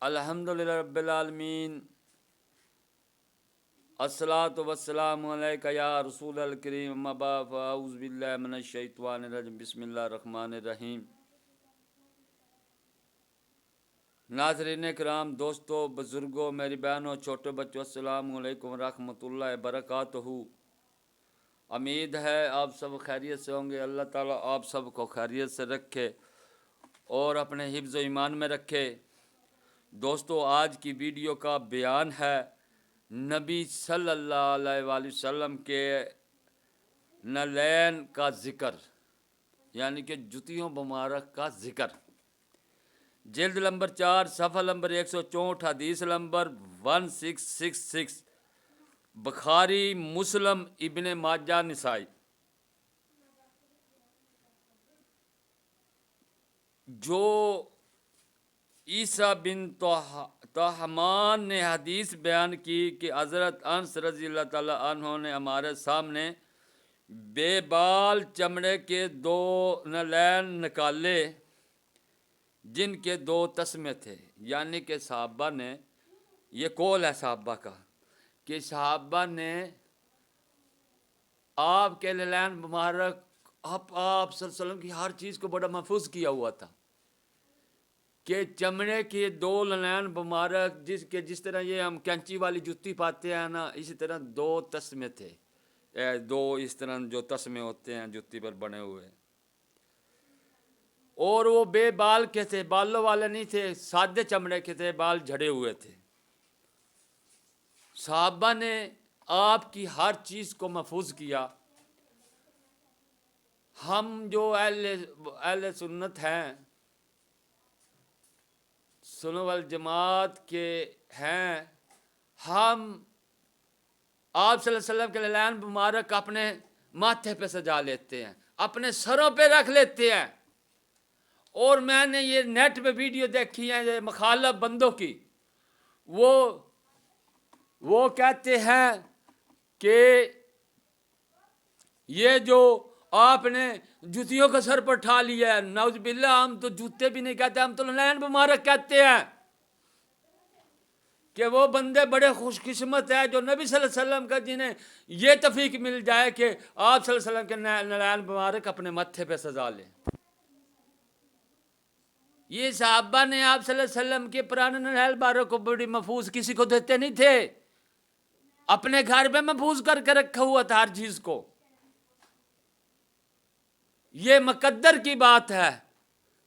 الحمدللہ رب العالمین، الصلاۃ والسلام علیک یا رسول الکریم، اما بعد فاعوذ باللہ من الشیطان الرجیم، بسم اللہ الرحمن الرحیم۔ ناظرین کرام، دوستو، بزرگوں، میری بہنوں، چھوٹے بچوں، السلام علیکم ورحمۃ اللہ وبرکاتہ۔ امید ہے آپ سب خیریت سے ہوں گے۔ اللہ تعالیٰ آپ سب کو خیریت سے رکھے اور اپنے حفظ و ایمان میں رکھے۔ دوستو، آج کی ویڈیو کا بیان ہے نبی صلی اللہ علیہ وآلہ وسلم کے نعلین کا ذکر، یعنی کہ جوتیوں مبارک کا ذکر۔ جلد نمبر 4، صفحہ نمبر 164، حدیث نمبر 1666، بخاری، مسلم، ابن ماجہ، نسائی۔ جو عیسیٰ بن تہمان نے حدیث بیان کی کہ حضرت انس رضی اللہ تعالیٰ عنہ نے ہمارے سامنے بے بال چمڑے کے 2 نعلین نکالے جن کے 2 تسمے تھے، یعنی کہ صحابہ نے، یہ قول ہے صحابہ کا، کہ صحابہ نے آپ کے نعلین مبارک آپ صلی اللہ علیہ وسلم کی ہر چیز کو بڑا محفوظ کیا ہوا تھا کہ چمڑے کے 2 نعلین مبارک، جس طرح یہ ہم کینچی والی جوتی پاتے ہیں نا، اسی طرح 2 تسمے تھے، 2 اس طرح جو تسمے ہوتے ہیں جوتی پر بنے ہوئے، اور وہ بے بال کے تھے، بالوں والے نہیں تھے، سادے چمڑے کے تھے، بال جھڑے ہوئے تھے۔ صحابہ نے آپ کی ہر چیز کو محفوظ کیا۔ ہم جو اہل سنت ہیں، سنت والجماعت کے ہیں، ہم آپ صلی اللہ علیہ وسلم کے نعلین مبارک اپنے ماتھے پہ سجا لیتے ہیں، اپنے سروں پہ رکھ لیتے ہیں۔ اور میں نے یہ نیٹ پہ ویڈیو دیکھی ہے یہ مخالف بندوں کی، وہ کہتے ہیں کہ یہ جو آپ نے جوتیوں کا سر پر اٹھا لیا ہے، نعوذ باللہ، ہم تو جوتے بھی نہیں کہتے، ہم تو نعلین مبارک کہتے ہیں کہ وہ بندے بڑے خوش قسمت ہیں جو نبی صلی اللہ علیہ وسلم کا، جنہیں یہ توفیق مل جائے کہ آپ صلی اللہ علیہ وسلم کے نعلین مبارک اپنے ماتھے پہ سجا لیں۔ یہ صحابہ نے آپ صلی اللہ علیہ وسلم کے پرانے نعلین مبارک کو بڑی محفوظ کسی کو دیتے نہیں تھے، اپنے گھر میں محفوظ کر کے رکھا ہوا تھا ہر چیز کو۔ یہ مقدر کی بات ہے،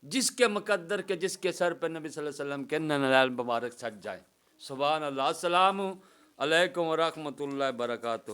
جس کے مقدر کے جس کے سر پہ نبی صلی اللہ علیہ وسلم کے نعلین مبارک سج جائے۔ سبحان اللہ۔ السلام علیکم ورحمۃ اللہ وبرکاتہ۔